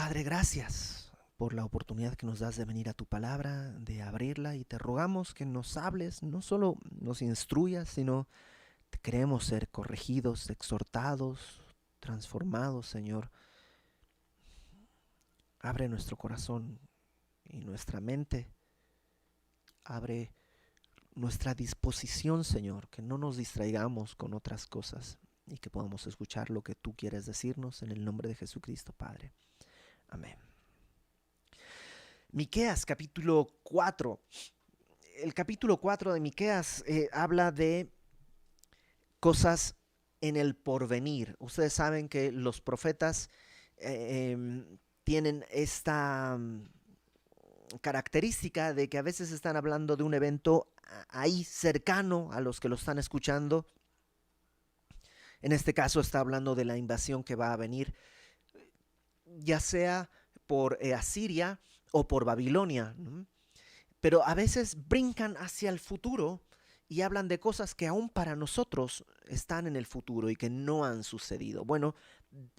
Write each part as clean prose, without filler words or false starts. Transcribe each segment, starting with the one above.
Padre, gracias por la oportunidad que nos das de venir a tu palabra, de abrirla, y te rogamos que nos hables, no solo nos instruyas, sino que queremos ser corregidos, exhortados, transformados, Señor. Abre nuestro corazón y nuestra mente, abre nuestra disposición, Señor, que no nos distraigamos con otras cosas y que podamos escuchar lo que tú quieres decirnos en el nombre de Jesucristo, Padre. Amén. Miqueas capítulo 4. El capítulo 4 de Miqueas habla de cosas en el porvenir. Ustedes saben que los profetas tienen esta característica de que a veces están hablando de un evento ahí cercano a los que lo están escuchando. En este caso está hablando de la invasión que va a venir, ya sea por Asiria o por Babilonia, ¿no? Pero a veces brincan hacia el futuro y hablan de cosas que aún para nosotros están en el futuro y que no han sucedido. Bueno,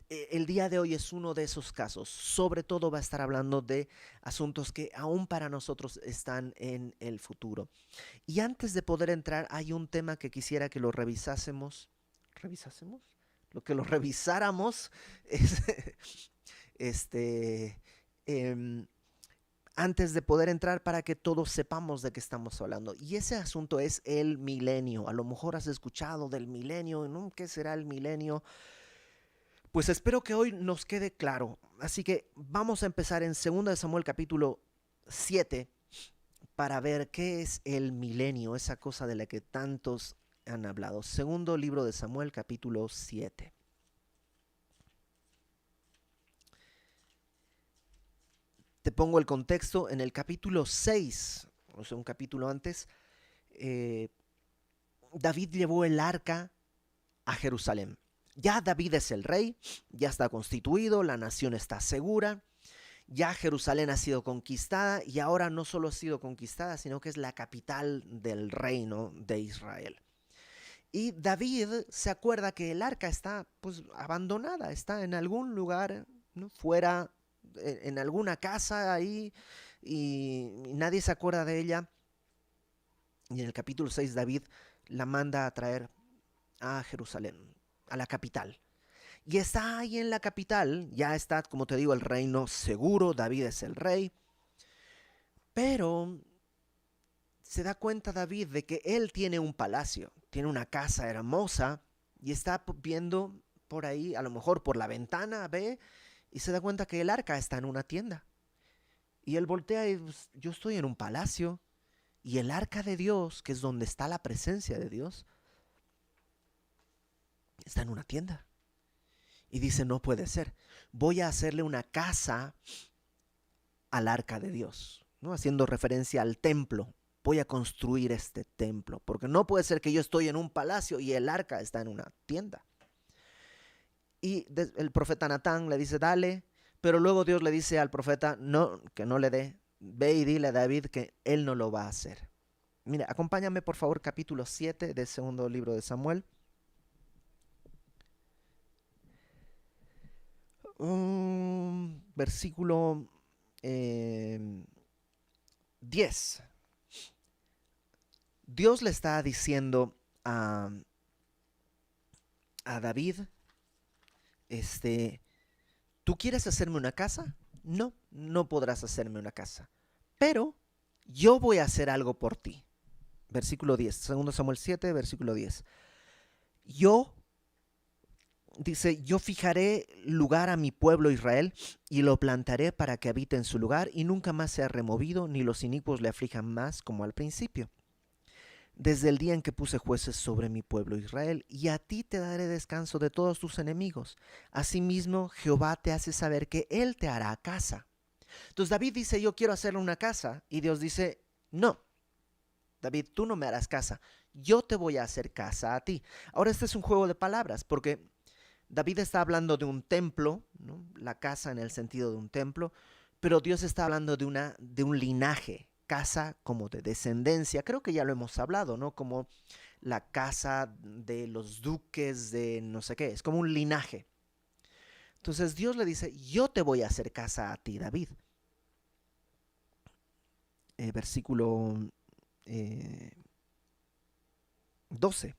el día de hoy es uno de esos casos. Sobre todo va a estar hablando de asuntos que aún para nosotros están en el futuro. Y antes de poder entrar, hay un tema que quisiera que lo revisásemos. ¿Revisásemos? Lo que lo revisáramos es este... Eh, antes de poder entrar, para que todos sepamos de qué estamos hablando. Y ese asunto es el milenio. A lo mejor has escuchado del milenio, ¿no? ¿Qué será el milenio? Pues espero que hoy nos quede claro. Así que vamos a empezar en 2 Samuel capítulo 7 para ver qué es el milenio, esa cosa de la que tantos han hablado. Segundo libro de Samuel capítulo 7. Te pongo el contexto. En el capítulo 6, o sea, un capítulo antes, eh, David llevó el arca a Jerusalén. Ya David es el rey, ya está constituido, la nación está segura, ya Jerusalén ha sido conquistada, y ahora no solo ha sido conquistada, sino que es la capital del reino de Israel. Y David se acuerda que el arca está pues abandonada, está en algún lugar, ¿no? Fuera, en alguna casa ahí, y nadie se acuerda de ella. Y en el capítulo 6 David la manda a traer a Jerusalén, a la capital. Y está ahí en la capital, ya está, como te digo, el reino seguro, David es el rey. Pero se da cuenta David de que él tiene un palacio, tiene una casa hermosa, y está viendo por ahí, a lo mejor por la ventana, ve, y se da cuenta que el arca está en una tienda. Y él voltea y pues, yo estoy en un palacio, y el arca de Dios, que es donde está la presencia de Dios, está en una tienda. Y dice, no puede ser, voy a hacerle una casa al arca de Dios, ¿no? Haciendo referencia al templo. Voy a construir este templo, porque no puede ser que yo estoy en un palacio y el arca está en una tienda. Y el profeta Natán le dice, dale, pero luego Dios le dice al profeta, no, que no le dé, ve y dile a David que él no lo va a hacer. Mira, acompáñame por favor, capítulo 7 del segundo libro de Samuel. Versículo 10. Dios le está diciendo a David, ¿tú quieres hacerme una casa? No, no podrás hacerme una casa, pero yo voy a hacer algo por ti. Versículo 10, 2 Samuel 7, versículo 10. Yo, dice, yo fijaré lugar a mi pueblo Israel y lo plantaré para que habite en su lugar y nunca más sea removido, ni los inicuos le aflijan más como al principio, desde el día en que puse jueces sobre mi pueblo Israel, y a ti te daré descanso de todos tus enemigos. Asimismo, Jehová te hace saber que él te hará casa. Entonces David dice, yo quiero hacerle una casa, y Dios dice, no, David, tú no me harás casa, yo te voy a hacer casa a ti. Ahora este es un juego de palabras, porque David está hablando de un templo, ¿no? La casa en el sentido de un templo, pero Dios está hablando de un linaje, casa como de descendencia. Creo que ya lo hemos hablado, ¿no? Como la casa de los duques de no sé qué, es como un linaje. Entonces Dios le dice, yo te voy a hacer casa a ti, David. Versículo 12.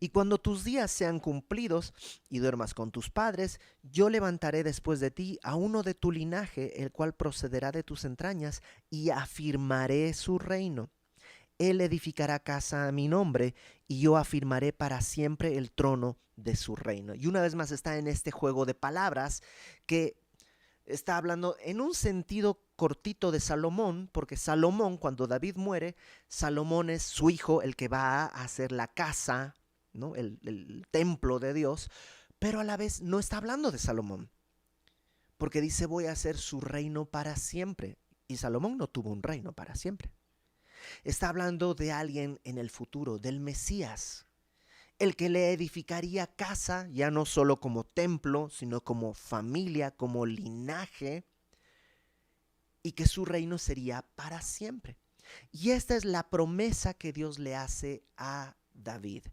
Y cuando tus días sean cumplidos y duermas con tus padres, yo levantaré después de ti a uno de tu linaje, el cual procederá de tus entrañas, y afirmaré su reino. Él edificará casa a mi nombre, y yo afirmaré para siempre el trono de su reino. Y una vez más está en este juego de palabras que está hablando en un sentido cortito de Salomón, porque Salomón, cuando David muere, Salomón es su hijo, el que va a hacer la casa, ¿no? el templo de Dios, pero a la vez no está hablando de Salomón, porque dice voy a hacer su reino para siempre, y Salomón no tuvo un reino para siempre. Está hablando de alguien en el futuro, del Mesías, el que le edificaría casa, ya no solo como templo, sino como familia, como linaje, y que su reino sería para siempre. Y esta es la promesa que Dios le hace a David.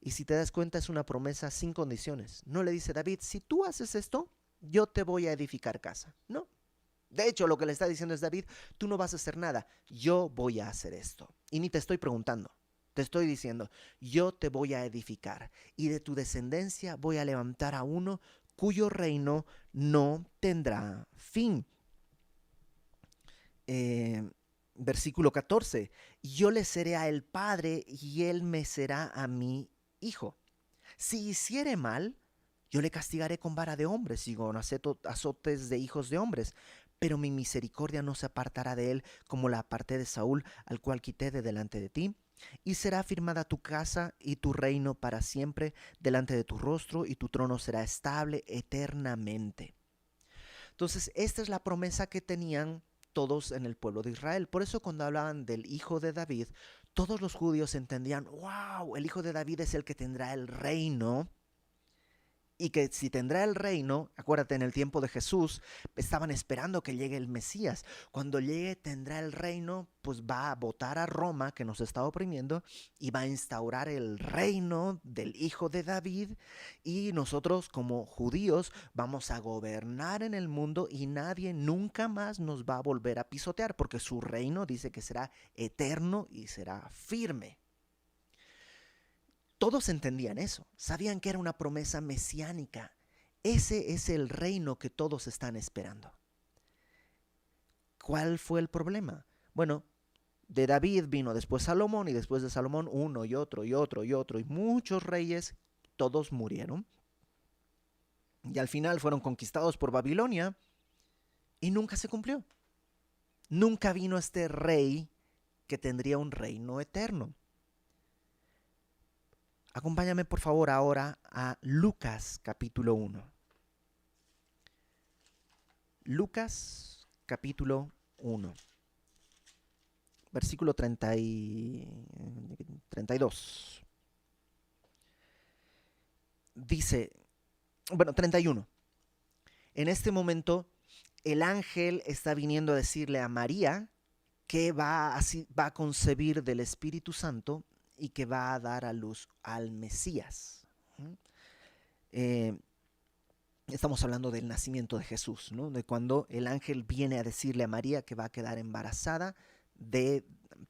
Y si te das cuenta, es una promesa sin condiciones. No le dice David, si tú haces esto, yo te voy a edificar casa. No. De hecho, lo que le está diciendo es David, tú no vas a hacer nada, yo voy a hacer esto. Y ni te estoy preguntando, te estoy diciendo, yo te voy a edificar y de tu descendencia voy a levantar a uno cuyo reino no tendrá fin. Versículo 14, yo le seré a él padre y él me será a mí hijo. Si hiciere mal, yo le castigaré con vara de hombres y con azotes de hijos de hombres, pero mi misericordia no se apartará de él como la aparté de Saúl, al cual quité de delante de ti. Y será firmada tu casa y tu reino para siempre delante de tu rostro, y tu trono será estable eternamente. Entonces, esta es la promesa que tenían todos en el pueblo de Israel. Por eso cuando hablaban del hijo de David, todos los judíos entendían, wow, el hijo de David es el que tendrá el reino. Y que si tendrá el reino, acuérdate, en el tiempo de Jesús, estaban esperando que llegue el Mesías. Cuando llegue tendrá el reino, pues va a votar a Roma, que nos está oprimiendo, y va a instaurar el reino del hijo de David. Y nosotros como judíos vamos a gobernar en el mundo y nadie nunca más nos va a volver a pisotear, porque su reino dice que será eterno y será firme. Todos entendían eso, sabían que era una promesa mesiánica. Ese es el reino que todos están esperando. ¿Cuál fue el problema? Bueno, de David vino después Salomón y después de Salomón uno y otro y otro y otro y muchos reyes, todos murieron. Y al final fueron conquistados por Babilonia y nunca se cumplió. Nunca vino este rey que tendría un reino eterno. Acompáñame por favor ahora a Lucas capítulo 1. Lucas capítulo 1. Versículo 32. Dice, 31. En este momento el ángel está viniendo a decirle a María que va a concebir del Espíritu Santo y que va a dar a luz al Mesías. Estamos hablando del nacimiento de Jesús, ¿no? De cuando el ángel viene a decirle a María que va a quedar embarazada,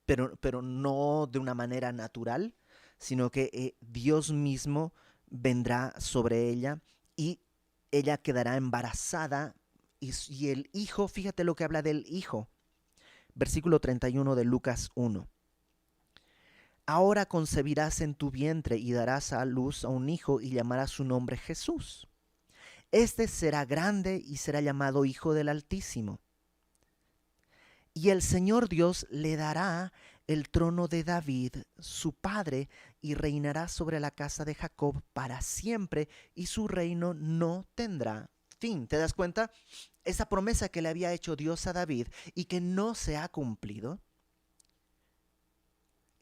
pero no de una manera natural, sino que Dios mismo vendrá sobre ella y ella quedará embarazada y el hijo, fíjate lo que habla del hijo. Versículo 31 de Lucas 1. Ahora concebirás en tu vientre y darás a luz a un hijo y llamarás su nombre Jesús. Este será grande y será llamado Hijo del Altísimo. Y el Señor Dios le dará el trono de David, su padre, y reinará sobre la casa de Jacob para siempre, y su reino no tendrá fin. ¿Te das cuenta? Esa promesa que le había hecho Dios a David y que no se ha cumplido,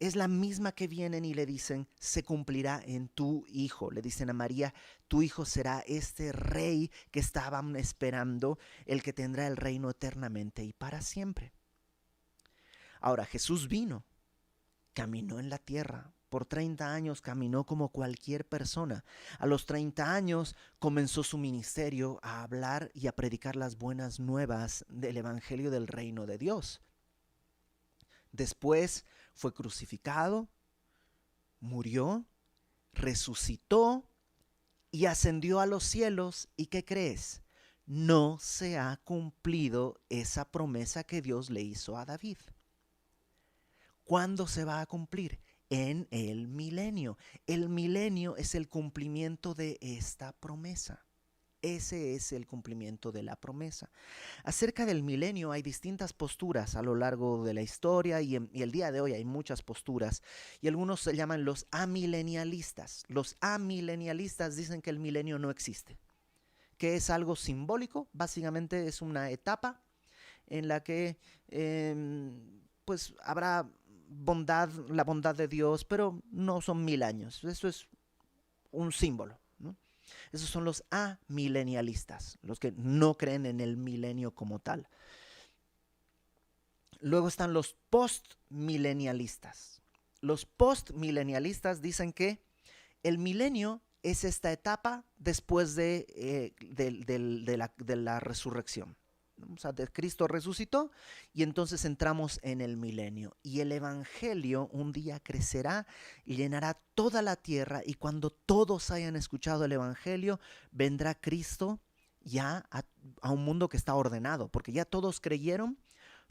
es la misma que vienen y le dicen, se cumplirá en tu hijo. Le dicen a María, tu hijo será este rey que estaban esperando, el que tendrá el reino eternamente y para siempre. Ahora, Jesús vino, caminó en la tierra, Por 30 años caminó como cualquier persona. A los 30 años comenzó su ministerio a hablar y a predicar las buenas nuevas del Evangelio del Reino de Dios. Después fue crucificado, murió, resucitó y ascendió a los cielos. ¿Y qué crees? No se ha cumplido esa promesa que Dios le hizo a David. ¿Cuándo se va a cumplir? En el milenio. El milenio es el cumplimiento de esta promesa. Ese es el cumplimiento de la promesa. Acerca del milenio hay distintas posturas a lo largo de la historia y el día de hoy hay muchas posturas y algunos se llaman los amilenialistas. Los amilenialistas dicen que el milenio no existe, que es algo simbólico, básicamente es una etapa en la que pues habrá bondad, la bondad de Dios, pero no son 1000 años. Eso es un símbolo, ¿no? Esos son los amilenialistas, los que no creen en el milenio como tal. Luego están los postmilenialistas. Los postmilenialistas dicen que el milenio es esta etapa después de la resurrección. O sea, Cristo resucitó y entonces entramos en el milenio. Y el evangelio un día crecerá y llenará toda la tierra. Y cuando todos hayan escuchado el evangelio, vendrá Cristo ya a un mundo que está ordenado. Porque ya todos creyeron,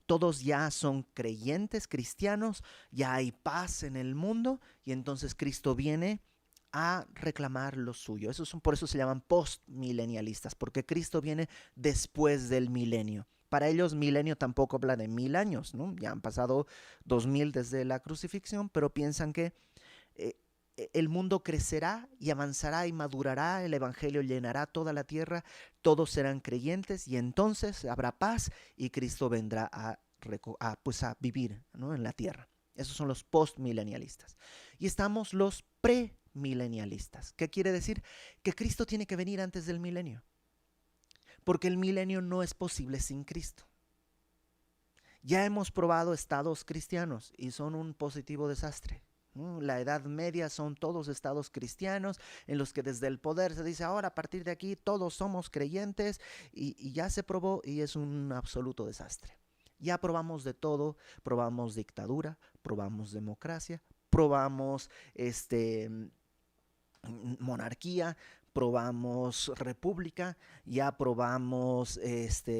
todos ya son creyentes, cristianos, ya hay paz en el mundo. Y entonces Cristo viene a reclamar lo suyo. Por eso se llaman postmilenialistas, porque Cristo viene después del milenio. Para ellos milenio tampoco habla de 1000 años, ¿no? Ya han pasado 2000 desde la crucifixión, pero piensan que el mundo crecerá y avanzará y madurará, el evangelio llenará toda la tierra, todos serán creyentes y entonces habrá paz y Cristo vendrá a vivir, ¿no?, en la tierra. Esos son los postmilenialistas. Y estamos los premilenialistas. ¿Qué quiere decir? Que Cristo tiene que venir antes del milenio. Porque el milenio no es posible sin Cristo. Ya hemos probado estados cristianos y son un positivo desastre. La Edad Media son todos estados cristianos en los que desde el poder se dice ahora a partir de aquí todos somos creyentes y ya se probó y es un absoluto desastre. Ya probamos de todo, probamos dictadura, probamos democracia, probamos monarquía, probamos república, ya probamos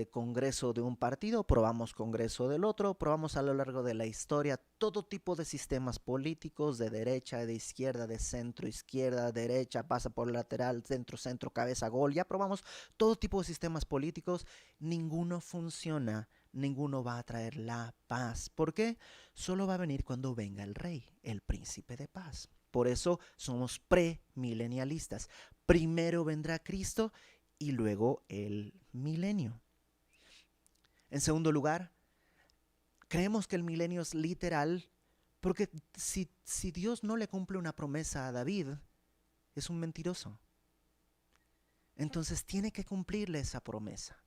congreso de un partido, probamos congreso del otro, probamos a lo largo de la historia todo tipo de sistemas políticos, de derecha, de izquierda, de centro, izquierda, derecha, pasa por lateral, centro, centro, cabeza, gol, ya probamos todo tipo de sistemas políticos, ninguno funciona, ninguno va a traer la paz. ¿Por qué? Solo va a venir cuando venga el rey, el príncipe de paz. Por eso somos premilenialistas. Primero vendrá Cristo y luego el milenio. En segundo lugar, creemos que el milenio es literal porque si Dios no le cumple una promesa a David, es un mentiroso. Entonces tiene que cumplirle esa promesa.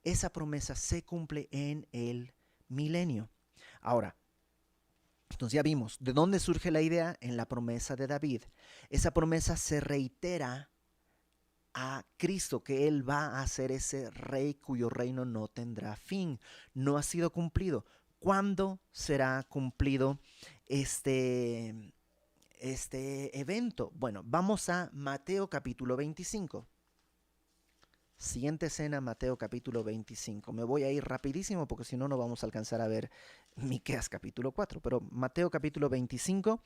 Esa promesa se cumple en el milenio. Ahora, entonces ya vimos de dónde surge la idea en la promesa de David. Esa promesa se reitera a Cristo, que Él va a ser ese rey cuyo reino no tendrá fin. No ha sido cumplido. ¿Cuándo será cumplido este evento? Bueno, vamos a Mateo capítulo 25. Siguiente escena, Mateo capítulo 25. Me voy a ir rapidísimo porque si no, no vamos a alcanzar a ver Miqueas capítulo 4. Pero Mateo capítulo 25,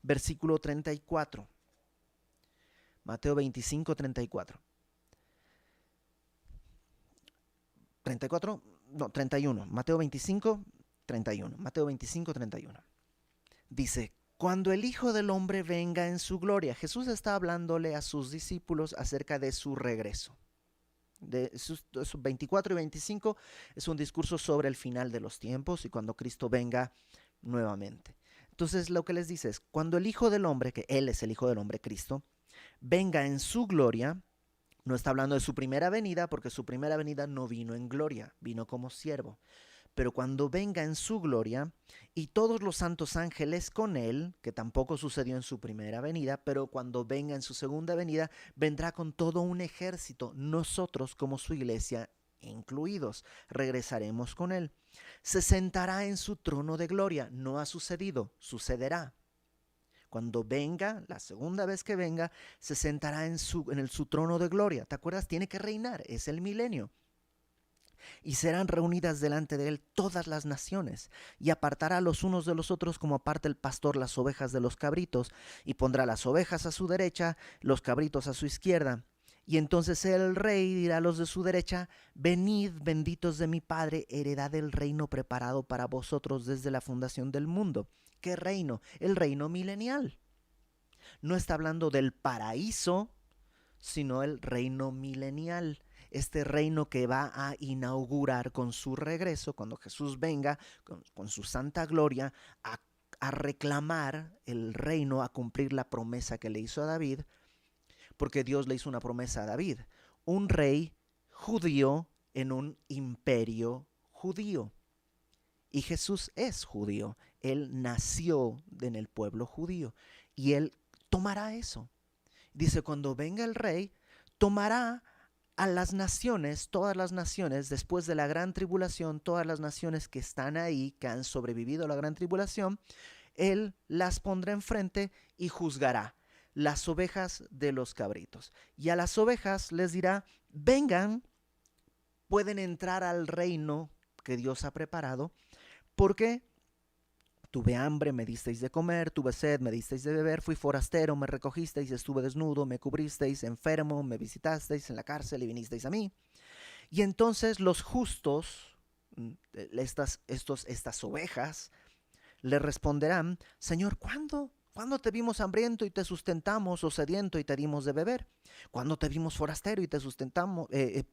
versículo 34. Mateo 25, 34. 34, no, 31. Mateo 25, 31. Mateo 25, 31. Dice, cuando el Hijo del Hombre venga en su gloria. Jesús está hablándole a sus discípulos acerca de su regreso. De sus 24 y 25 es un discurso sobre el final de los tiempos y cuando Cristo venga nuevamente. Entonces lo que les dice es, cuando el Hijo del Hombre, que Él es el Hijo del Hombre, Cristo, venga en su gloria, no está hablando de su primera venida porque su primera venida no vino en gloria, vino como siervo. pero cuando venga en su gloria y todos los santos ángeles con él, que tampoco sucedió en su primera venida, pero cuando venga en su segunda venida, vendrá con todo un ejército, nosotros como su iglesia incluidos, regresaremos con él. Se sentará en su trono de gloria, no ha sucedido, sucederá. Cuando venga, la segunda vez que venga, se sentará en su trono de gloria. ¿Te acuerdas? Tiene que reinar, es el milenio. Y serán reunidas delante de él todas las naciones, y apartará los unos de los otros como aparta el pastor las ovejas de los cabritos, y pondrá las ovejas a su derecha, los cabritos a su izquierda. Y entonces el rey dirá a los de su derecha: venid, benditos de mi Padre, heredad del reino preparado para vosotros desde la fundación del mundo. ¿Qué reino? El reino milenial. No está hablando del paraíso, sino el reino milenial. Este reino que va a inaugurar con su regreso, cuando Jesús venga con su santa gloria a reclamar el reino, a cumplir la promesa que le hizo a David, porque Dios le hizo una promesa a David: un rey judío en un imperio judío. Y Jesús es judío, él nació en el pueblo judío y él tomará eso. Dice, cuando venga el rey, tomará a las naciones, todas las naciones, después de la gran tribulación, todas las naciones que están ahí, que han sobrevivido a la gran tribulación, él las pondrá enfrente y juzgará las ovejas de los cabritos. Y a las ovejas les dirá: vengan, pueden entrar al reino que Dios ha preparado, porque tuve hambre, me disteis de comer, tuve sed, me disteis de beber, fui forastero, me recogisteis, estuve desnudo, me cubristeis, enfermo, me visitasteis en la cárcel y vinisteis a mí. Y entonces los justos, estas ovejas, le responderán: Señor, ¿cuándo? ¿Cuándo te vimos hambriento y te sustentamos, o sediento y te dimos de beber? ¿Cuándo te vimos forastero y te sustentamos,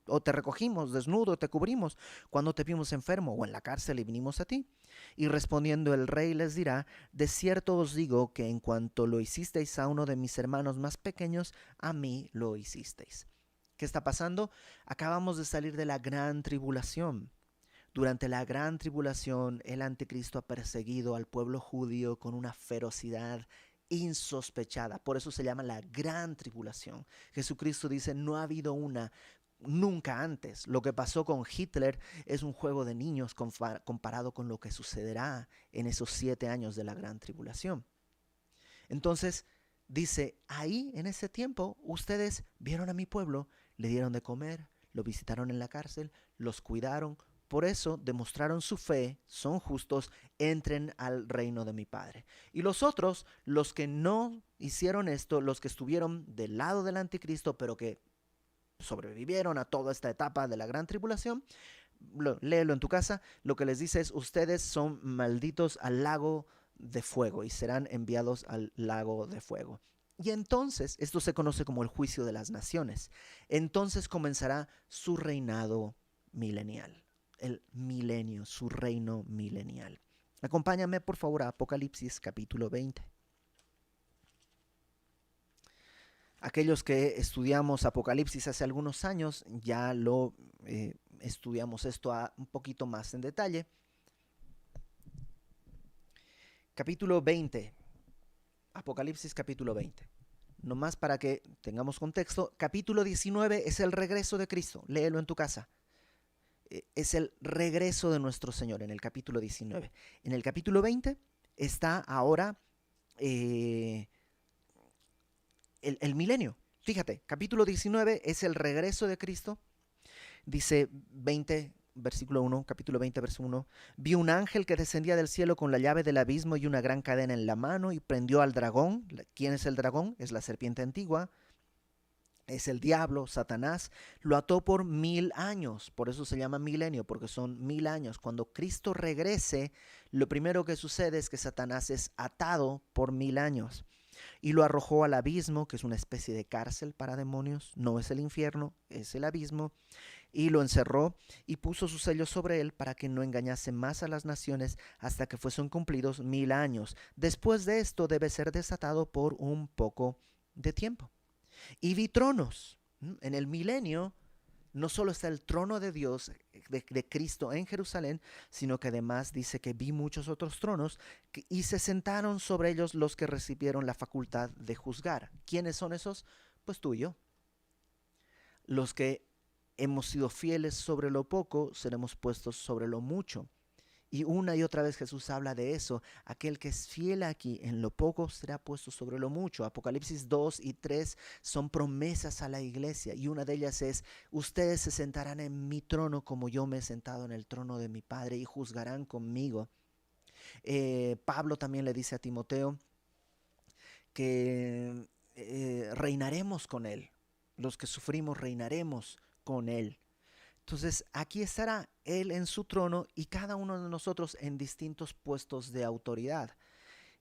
o te recogimos, desnudo, te cubrimos? ¿Cuándo te vimos enfermo o en la cárcel y vinimos a ti? Y respondiendo el rey les dirá: de cierto os digo que en cuanto lo hicisteis a uno de mis hermanos más pequeños, a mí lo hicisteis. ¿Qué está pasando? Acabamos de salir de la gran tribulación. Durante la gran tribulación, el anticristo ha perseguido al pueblo judío con una ferocidad insospechada. Por eso se llama la gran tribulación. Jesucristo dice: no ha habido una nunca antes. Lo que pasó con Hitler es un juego de niños comparado con lo que sucederá en esos 7 años de la gran tribulación. Entonces dice, ahí en ese tiempo ustedes vieron a mi pueblo, le dieron de comer, lo visitaron en la cárcel, los cuidaron. Por eso demostraron su fe, son justos, entren al reino de mi Padre. Y los otros, los que no hicieron esto, los que estuvieron del lado del anticristo, pero que sobrevivieron a toda esta etapa de la gran tribulación, léelo en tu casa, lo que les dice es: ustedes son malditos al lago de fuego y serán enviados al lago de fuego. Y entonces, esto se conoce como el juicio de las naciones. Entonces comenzará su reinado milenial. El milenio, su reino milenial. Acompáñame por favor a Apocalipsis capítulo 20. Aquellos que estudiamos Apocalipsis hace algunos años ya lo estudiamos esto un poquito más en detalle. Capítulo 20. Apocalipsis capítulo 20. Nomás para que tengamos contexto, capítulo 19 es el regreso de Cristo. Léelo en tu casa. Es el regreso de nuestro Señor en el capítulo 19. En el capítulo 20 está ahora el milenio. Fíjate, capítulo 19 es el regreso de Cristo. Dice 20, versículo 1, capítulo 20, versículo 1. Vi un ángel que descendía del cielo con la llave del abismo y una gran cadena en la mano, y prendió al dragón. ¿Quién es el dragón? Es la serpiente antigua. Es el diablo, Satanás. Lo ató por 1000 años. Por eso se llama milenio, porque son 1000 años. Cuando Cristo regrese, lo primero que sucede es que Satanás es atado por 1000 años. Y lo arrojó al abismo, que es una especie de cárcel para demonios. No es el infierno, es el abismo. Y lo encerró y puso sus sellos sobre él para que no engañase más a las naciones hasta que fuesen cumplidos 1000 años. Después de esto debe ser desatado por un poco de tiempo. Y vi tronos. En el milenio no solo está el trono de Dios de Cristo en Jerusalén, sino que además dice que vi muchos otros tronos y se sentaron sobre ellos los que recibieron la facultad de juzgar. ¿Quiénes son esos? Pues tú y yo. Los que hemos sido fieles sobre lo poco, seremos puestos sobre lo mucho. Y una y otra vez Jesús habla de eso. Aquel que es fiel aquí en lo poco será puesto sobre lo mucho. Apocalipsis 2 y 3 son promesas a la iglesia. Y una de ellas es, ustedes se sentarán en mi trono como yo me he sentado en el trono de mi Padre y juzgarán conmigo. Pablo también le dice a Timoteo que reinaremos con él. Los que sufrimos reinaremos con él. Entonces aquí estará Él en su trono y cada uno de nosotros en distintos puestos de autoridad.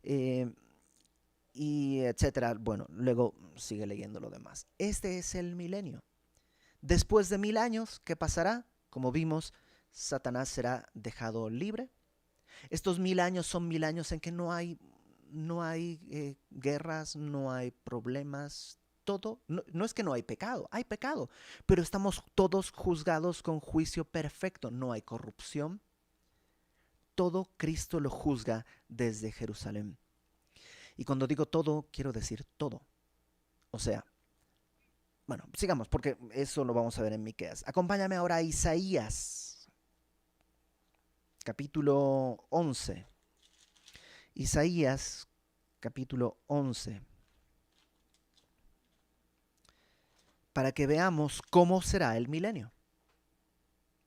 Y etcétera. Bueno, luego sigue leyendo lo demás. Este es el milenio. Después de 1000 años, ¿qué pasará? Como vimos, Satanás será dejado libre. Estos 1000 años son 1000 años en que no hay guerras, no hay problemas. Todo, no es que no hay pecado, pero estamos todos juzgados con juicio perfecto, no hay corrupción. Todo Cristo lo juzga desde Jerusalén. Y cuando digo todo, quiero decir todo. O sea, bueno, sigamos, porque eso lo vamos a ver en Miqueas. Acompáñame ahora a Isaías, capítulo 11. Isaías, capítulo 11. Para que veamos cómo será el milenio.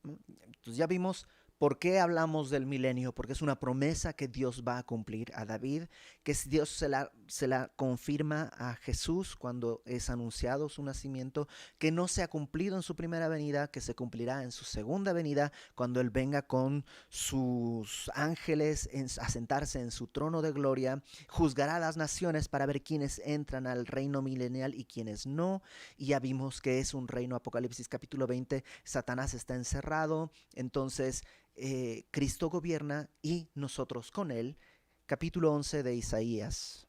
Entonces ya vimos por qué hablamos del milenio, porque es una promesa que Dios va a cumplir a David, que Dios se la confirma a Jesús cuando es anunciado su nacimiento, que no se ha cumplido en su primera venida, que se cumplirá en su segunda venida, cuando Él venga con sus ángeles a sentarse en su trono de gloria, juzgará a las naciones para ver quiénes entran al reino milenial y quiénes no, y ya vimos que es un reino. Apocalipsis capítulo 20, Satanás está encerrado, entonces Cristo gobierna y nosotros con él. Capítulo 11 de Isaías.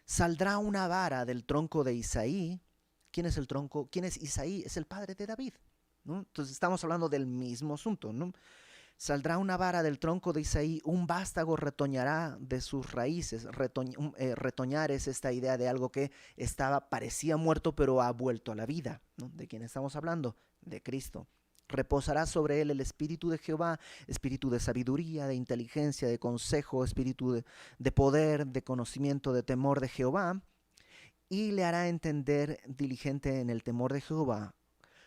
Saldrá una vara del tronco de Isaí. ¿Quién es el tronco? ¿Quién es Isaí? Es el padre de David, ¿no? Entonces estamos hablando del mismo asunto, ¿no? Saldrá una vara del tronco de Isaí, un vástago retoñará de sus raíces. Retoñar es esta idea de algo que parecía muerto, pero ha vuelto a la vida, ¿no? ¿De quién estamos hablando? De Cristo. Reposará sobre él el espíritu de Jehová, espíritu de sabiduría, de inteligencia, de consejo, espíritu de poder, de conocimiento, de temor de Jehová, y le hará entender diligente en el temor de Jehová.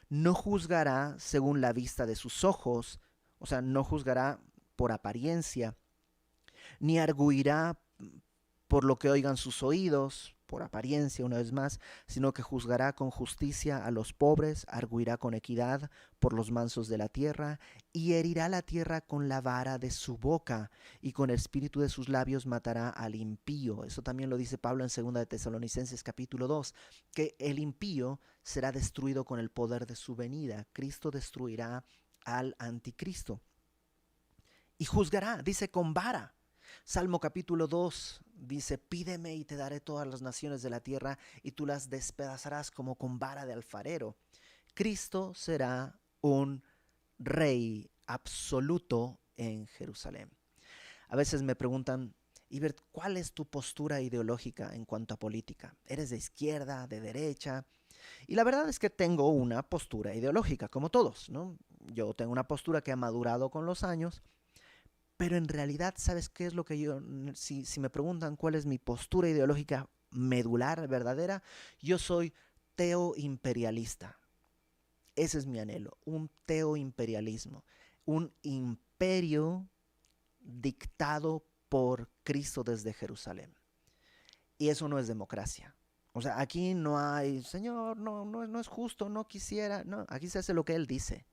No juzgará según la vista de sus ojos, o sea, no juzgará por apariencia, ni arguirá por lo que oigan sus oídos, por apariencia una vez más, sino que juzgará con justicia a los pobres, arguirá con equidad por los mansos de la tierra, y herirá la tierra con la vara de su boca, y con el espíritu de sus labios matará al impío. Eso también lo dice Pablo en 2 de Tesalonicenses capítulo 2, que el impío será destruido con el poder de su venida. Cristo destruirá al anticristo. Y juzgará, dice, con vara. Salmo capítulo 2 dice, pídeme y te daré todas las naciones de la tierra y tú las despedazarás como con vara de alfarero. Cristo será un rey absoluto en Jerusalén. A veces me preguntan, Ibert, ¿cuál es tu postura ideológica en cuanto a política? ¿Eres de izquierda, de derecha? Y la verdad es que tengo una postura ideológica, como todos, ¿no? Yo tengo una postura que ha madurado con los años. Pero en realidad, ¿sabes qué es lo que yo, si me preguntan cuál es mi postura ideológica medular, verdadera, yo soy teoimperialista. Ese es mi anhelo, un teoimperialismo, un imperio dictado por Cristo desde Jerusalén. Y eso no es democracia. O sea, aquí no hay, Señor, no es justo, no quisiera, no, aquí se hace lo que Él dice.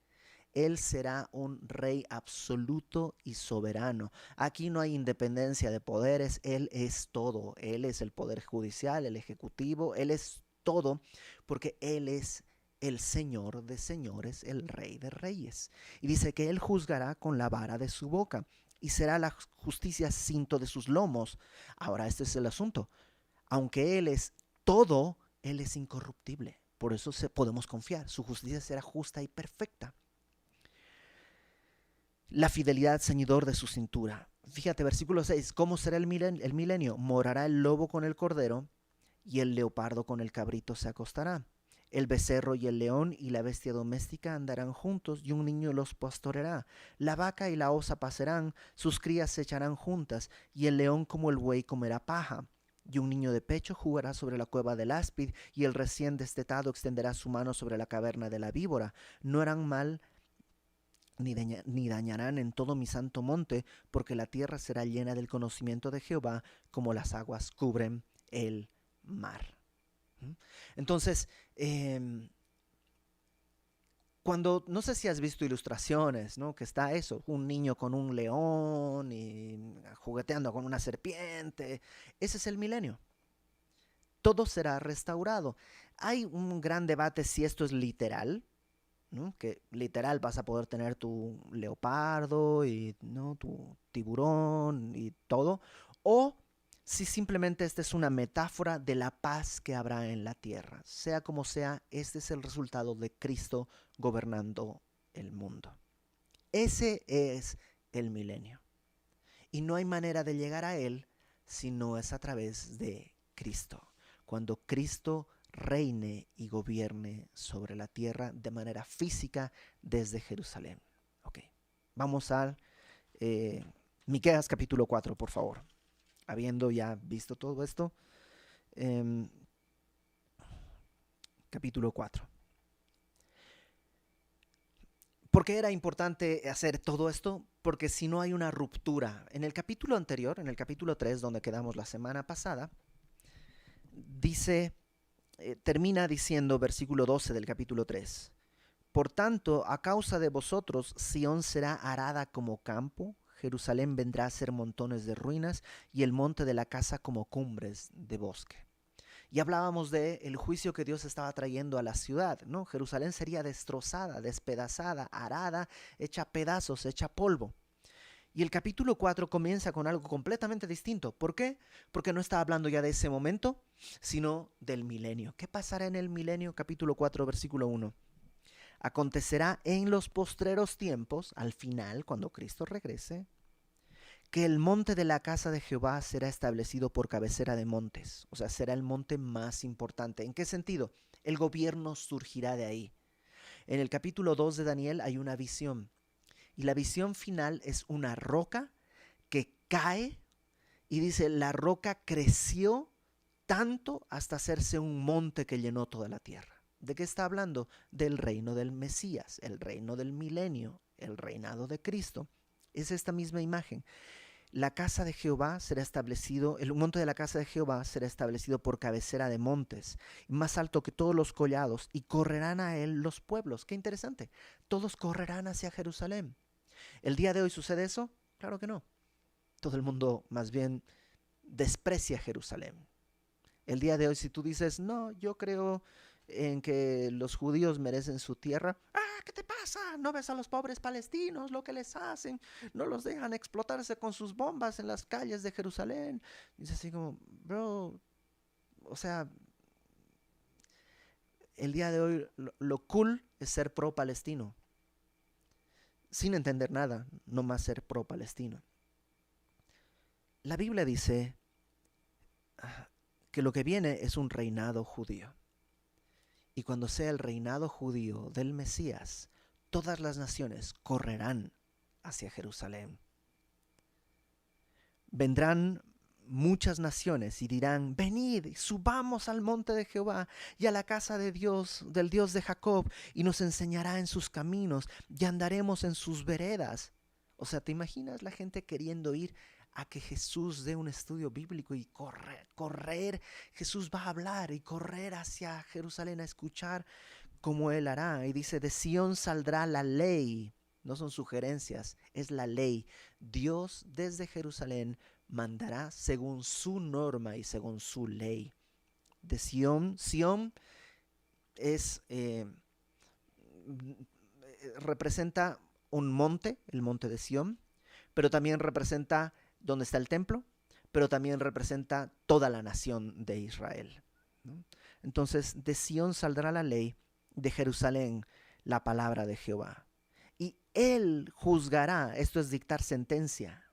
Él será un rey absoluto y soberano. Aquí no hay independencia de poderes, Él es todo. Él es el poder judicial, el ejecutivo, Él es todo, porque Él es el Señor de señores, el Rey de reyes. Y dice que Él juzgará con la vara de su boca y será la justicia cinto de sus lomos. Ahora, este es el asunto. Aunque Él es todo, Él es incorruptible. Por eso podemos confiar. Su justicia será justa y perfecta. la fidelidad ceñidor de su cintura. Fíjate, versículo 6, ¿cómo será el milenio? Morará el lobo con el cordero y el leopardo con el cabrito se acostará. El becerro y el león y la bestia doméstica andarán juntos y un niño los pastoreará. La vaca y la osa pasarán, sus crías se echarán juntas y el león como el buey comerá paja. Y un niño de pecho jugará sobre la cueva del áspid y el recién destetado extenderá su mano sobre la caverna de la víbora. No harán mal ni dañarán en todo mi santo monte, porque la tierra será llena del conocimiento de Jehová, como las aguas cubren el mar. Entonces, cuando, no sé si has visto ilustraciones, ¿no? Que está eso, un niño con un león y jugueteando con una serpiente. Ese es el milenio. Todo será restaurado. Hay un gran debate si esto es literal, ¿no? Que literal vas a poder tener tu leopardo y, ¿no? Tu tiburón y todo, o si simplemente esta es una metáfora de la paz que habrá en la tierra. Sea como sea, este es el resultado de Cristo gobernando el mundo. Ese es el milenio. Y no hay manera de llegar a él si no es a través de Cristo. Cuando Cristo reine y gobierne sobre la tierra de manera física desde Jerusalén. Ok, vamos a Miqueas capítulo 4, por favor. Habiendo ya visto todo esto, capítulo 4. ¿Por qué era importante hacer todo esto? Porque si no hay una ruptura. En el capítulo anterior, en el capítulo 3, donde quedamos la semana pasada, dice, termina diciendo, versículo 12 del capítulo 3, por tanto, a causa de vosotros, Sión será arada como campo, Jerusalén vendrá a ser montones de ruinas, y el monte de la casa como cumbres de bosque. Y hablábamos de el juicio que Dios estaba trayendo a la ciudad, ¿no? Jerusalén sería destrozada, despedazada, arada, hecha pedazos, hecha polvo. Y el capítulo 4 comienza con algo completamente distinto. ¿Por qué? Porque no está hablando ya de ese momento, sino del milenio. ¿Qué pasará en el milenio? Capítulo 4, versículo 1. Acontecerá en los postreros tiempos, al final, cuando Cristo regrese, que el monte de la casa de Jehová será establecido por cabecera de montes. O sea, será el monte más importante. ¿En qué sentido? El gobierno surgirá de ahí. En el capítulo 2 de Daniel hay una visión. Y la visión final es una roca que cae y dice, la roca creció tanto hasta hacerse un monte que llenó toda la tierra. ¿De qué está hablando? Del reino del Mesías, el reino del milenio, el reinado de Cristo. Es esta misma imagen. La casa de Jehová será establecido, el monte de la casa de Jehová será establecido por cabecera de montes, más alto que todos los collados, y correrán a él los pueblos. Qué interesante. Todos correrán hacia Jerusalén. ¿El día de hoy sucede eso? Claro que no. Todo el mundo más bien desprecia Jerusalén. El día de hoy, si tú dices, no, yo creo en que los judíos merecen su tierra, ¿qué te pasa? ¿No ves a los pobres palestinos lo que les hacen? No los dejan explotarse con sus bombas en las calles de Jerusalén. Dice así como, bro, o sea, el día de hoy lo cool es ser pro-palestino, sin entender nada, no más ser pro-palestino. La Biblia dice que lo que viene es un reinado judío. Y cuando sea el reinado judío del Mesías, todas las naciones correrán hacia Jerusalén. Vendrán muchas naciones y dirán, venid, subamos al monte de Jehová y a la casa de Dios, del Dios de Jacob, y nos enseñará en sus caminos y andaremos en sus veredas. O sea, ¿te imaginas la gente queriendo ir a que Jesús dé un estudio bíblico y correr? Jesús va a hablar y correr hacia Jerusalén a escuchar cómo Él hará. Y dice, de Sión saldrá la ley. No son sugerencias, es la ley. Dios desde Jerusalén mandará según su norma y según su ley. De Sión, Sión es, representa un monte, el monte de Sión, pero también representa donde está el templo, pero también representa toda la nación de Israel, ¿no? Entonces, de Sión saldrá la ley, de Jerusalén la palabra de Jehová. Y Él juzgará, esto es dictar sentencia.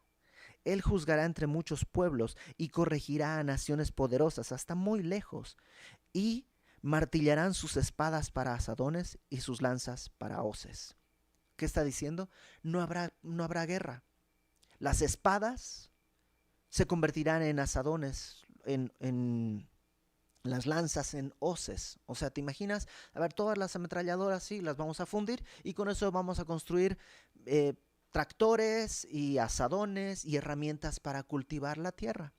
Él juzgará entre muchos pueblos y corregirá a naciones poderosas hasta muy lejos. Y martillarán sus espadas para asadones y sus lanzas para hoces. ¿Qué está diciendo? No habrá guerra. Las espadas se convertirán en asadones, en las lanzas en hoces. O sea, ¿te imaginas? A ver, todas las ametralladoras, sí, las vamos a fundir y con eso vamos a construir eh, tractores y asadones y herramientas para cultivar la tierra.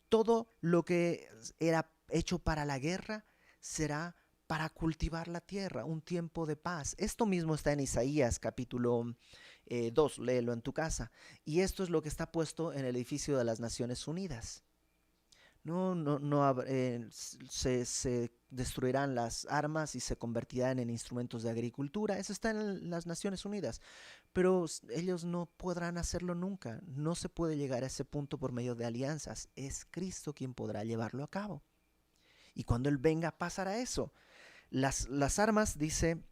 Todo lo que era hecho para la guerra será para cultivar la tierra, un tiempo de paz. Esto mismo está en Isaías capítulo 2, léelo en tu casa. Y esto es lo que está puesto en el edificio de las Naciones Unidas. Se destruirán las armas y se convertirán en instrumentos de agricultura. Eso está en las Naciones Unidas. Pero ellos no podrán hacerlo nunca. No se puede llegar a ese punto por medio de alianzas. Es Cristo quien podrá llevarlo a cabo. Y cuando Él venga pasará eso. Las armas, dice,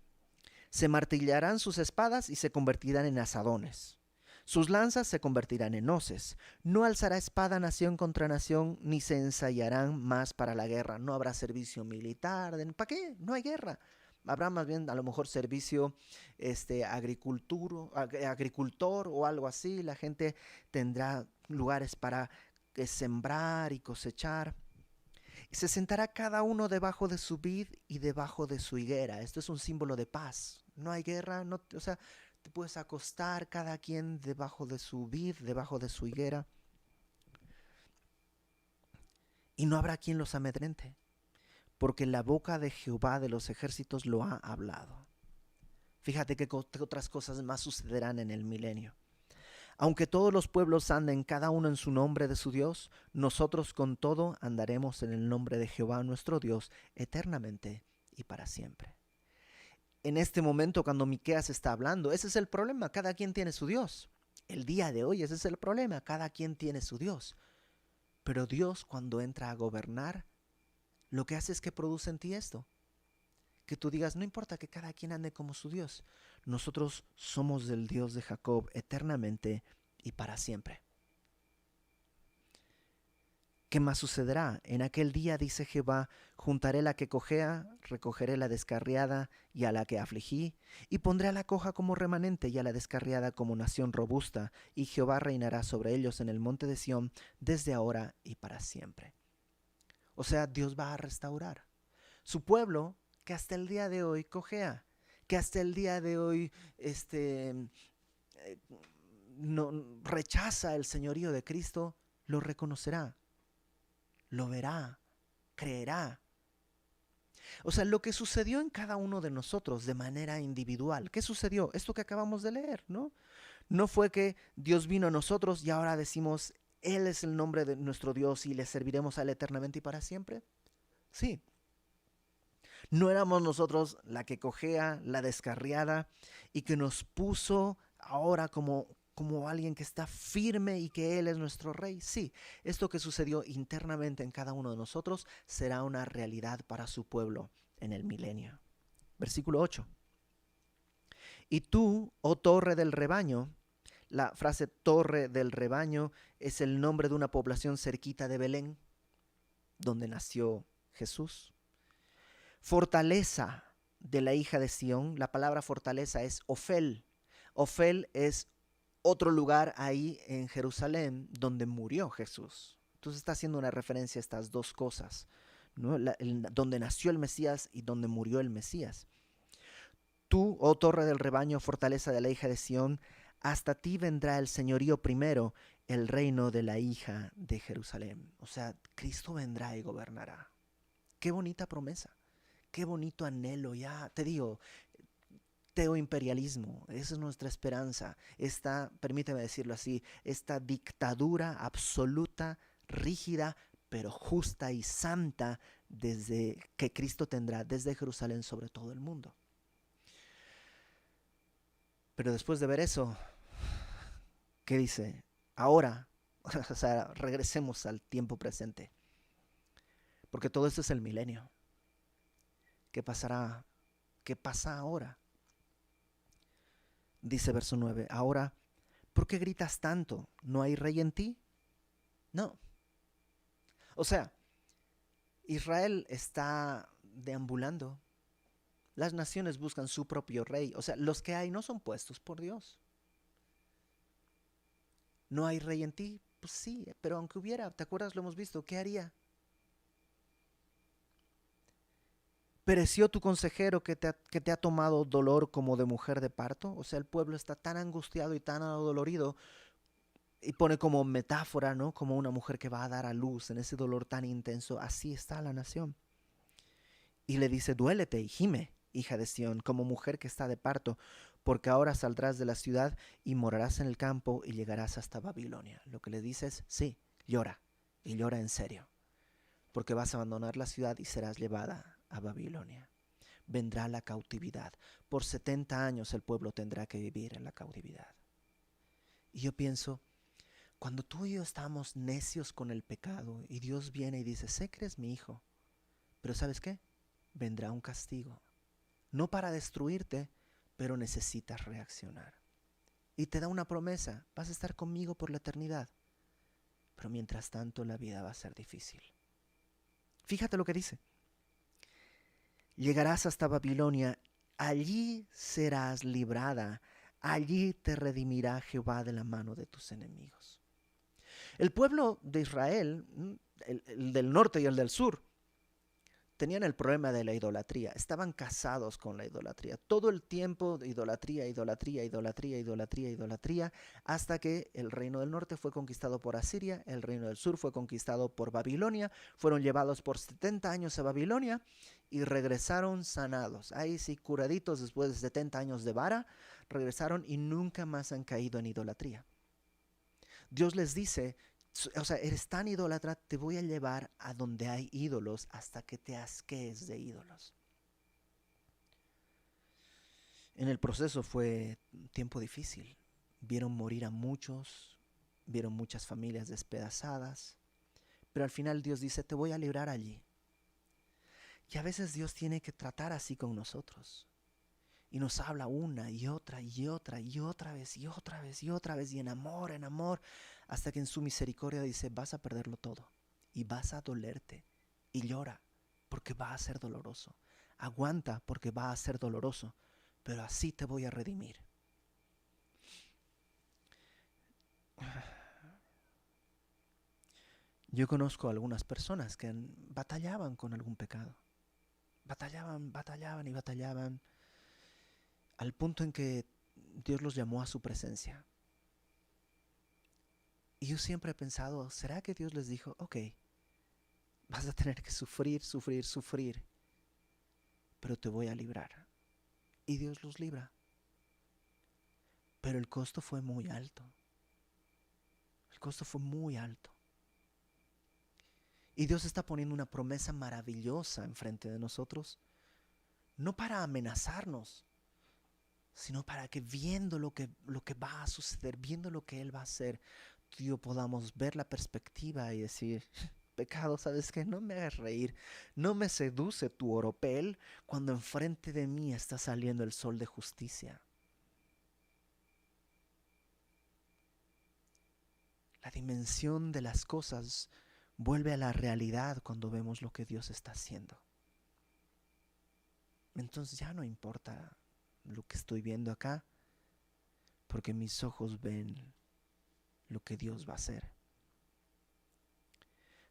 se martillarán sus espadas y se convertirán en asadones. Sus lanzas se convertirán en hoces. No alzará espada nación contra nación, ni se ensayarán más para la guerra. No habrá servicio militar. ¿Para qué? No hay guerra. Habrá más bien a lo mejor servicio agricultor o algo así. La gente tendrá lugares para sembrar y cosechar. Se sentará cada uno debajo de su vid y debajo de su higuera. Esto es un símbolo de paz. No hay guerra, no, o sea, te puedes acostar cada quien debajo de su vid, debajo de su higuera. Y no habrá quien los amedrente, porque la boca de Jehová de los ejércitos lo ha hablado. Fíjate que otras cosas más sucederán en el milenio. Aunque todos los pueblos anden cada uno en su nombre de su Dios, nosotros con todo andaremos en el nombre de Jehová nuestro Dios eternamente y para siempre. En este momento cuando Miqueas está hablando, ese es el problema, cada quien tiene su Dios. El día de hoy ese es el problema, cada quien tiene su Dios. Pero Dios cuando entra a gobernar, lo que hace es que produce en ti esto. Que tú digas, no importa que cada quien ande como su Dios. Nosotros somos del Dios de Jacob eternamente y para siempre. ¿Qué más sucederá? En aquel día, dice Jehová, juntaré la que cojea, recogeré la descarriada y a la que afligí, y pondré a la coja como remanente y a la descarriada como nación robusta, y Jehová reinará sobre ellos en el monte de Sión desde ahora y para siempre. O sea, Dios va a restaurar su pueblo que hasta el día de hoy cojea, que hasta el día de hoy no, rechaza el señorío de Cristo, lo reconocerá, lo verá, creerá. O sea, lo que sucedió en cada uno de nosotros de manera individual. ¿Qué sucedió? Esto que acabamos de leer, ¿no? No fue que Dios vino a nosotros y ahora decimos, Él es el nombre de nuestro Dios y le serviremos a Él eternamente y para siempre. Sí. No éramos nosotros la que cojea, la descarriada y que nos puso ahora como alguien que está firme y que Él es nuestro Rey. Sí, esto que sucedió internamente en cada uno de nosotros será una realidad para su pueblo en el milenio. Versículo 8. Y tú, oh torre del rebaño, la frase torre del rebaño es el nombre de una población cerquita de Belén, donde nació Jesús. Fortaleza de la hija de Sión, la palabra fortaleza es Ofel. Ofel es otro lugar ahí en Jerusalén donde murió Jesús. Entonces está haciendo una referencia a estas dos cosas, ¿no? Donde nació el Mesías y donde murió el Mesías. Tú, oh torre del rebaño, fortaleza de la hija de Sión, hasta ti vendrá el señorío primero, el reino de la hija de Jerusalén. O sea, Cristo vendrá y gobernará. Qué bonita promesa. Qué bonito anhelo, ya te digo, teoimperialismo, esa es nuestra esperanza, permíteme decirlo así, esta dictadura absoluta, rígida, pero justa y santa desde que Cristo tendrá desde Jerusalén sobre todo el mundo. Pero después de ver eso, ¿qué dice? Ahora, o sea, regresemos al tiempo presente, porque todo esto es el milenio. ¿Qué pasará? ¿Qué pasa ahora? Dice verso 9, ahora, ¿por qué gritas tanto? ¿No hay rey en ti? No. O sea, Israel está deambulando. Las naciones buscan su propio rey. O sea, los que hay no son puestos por Dios. ¿No hay rey en ti? Pues sí, pero aunque hubiera, ¿te acuerdas? Lo hemos visto. ¿Qué haría? ¿Pereció tu consejero que te ha tomado dolor como de mujer de parto? O sea, el pueblo está tan angustiado y tan adolorido y pone como metáfora, ¿no? Como una mujer que va a dar a luz en ese dolor tan intenso. Así está la nación. Y le dice, duélete y gime, hija de Sión, como mujer que está de parto, porque ahora saldrás de la ciudad y morarás en el campo y llegarás hasta Babilonia. Lo que le dice es, sí, llora, y llora en serio, porque vas a abandonar la ciudad y serás llevada a Babilonia. Vendrá la cautividad. Por 70 años el pueblo tendrá que vivir en la cautividad. Y yo pienso, cuando tú y yo estamos necios con el pecado y Dios viene y dice, sé que eres mi hijo, pero ¿sabes qué? Vendrá un castigo. No para destruirte, pero necesitas reaccionar. Y te da una promesa, vas a estar conmigo por la eternidad. Pero mientras tanto la vida va a ser difícil. Fíjate lo que dice. Llegarás hasta Babilonia, allí serás librada, allí te redimirá Jehová de la mano de tus enemigos. El pueblo de Israel, el del norte y el del sur, tenían el problema de la idolatría, estaban casados con la idolatría, todo el tiempo de idolatría, idolatría, idolatría, idolatría, idolatría, hasta que el reino del norte fue conquistado por Asiria, el reino del sur fue conquistado por Babilonia, fueron llevados por 70 años a Babilonia y regresaron sanados, ahí sí, curaditos después de 70 años de vara, regresaron y nunca más han caído en idolatría. Dios les dice, o sea, eres tan idólatra, te voy a llevar a donde hay ídolos hasta que te asquees de ídolos. En el proceso fue un tiempo difícil. Vieron morir a muchos, vieron muchas familias despedazadas, pero al final Dios dice, te voy a librar allí. Y a veces Dios tiene que tratar así con nosotros. Y nos habla una y otra y otra y otra vez y otra vez y otra vez y en amor, hasta que en su misericordia dice, vas a perderlo todo y vas a dolerte y llora porque va a ser doloroso. Aguanta porque va a ser doloroso, pero así te voy a redimir. Yo conozco a algunas personas que batallaban con algún pecado. Batallaban, batallaban y batallaban al punto en que Dios los llamó a su presencia. Y yo siempre he pensado, ¿será que Dios les dijo, ok, vas a tener que sufrir, sufrir, sufrir, pero te voy a librar? Y Dios los libra. Pero el costo fue muy alto. El costo fue muy alto. Y Dios está poniendo una promesa maravillosa enfrente de nosotros, no para amenazarnos, sino para que viendo lo que va a suceder, viendo lo que Él va a hacer, tú y yo podamos ver la perspectiva y decir, pecado, ¿sabes qué? No me hagas reír, no me seduce tu oropel cuando enfrente de mí está saliendo el sol de justicia. La dimensión de las cosas vuelve a la realidad cuando vemos lo que Dios está haciendo. Entonces ya no importa lo que estoy viendo acá, porque mis ojos ven lo que Dios va a hacer.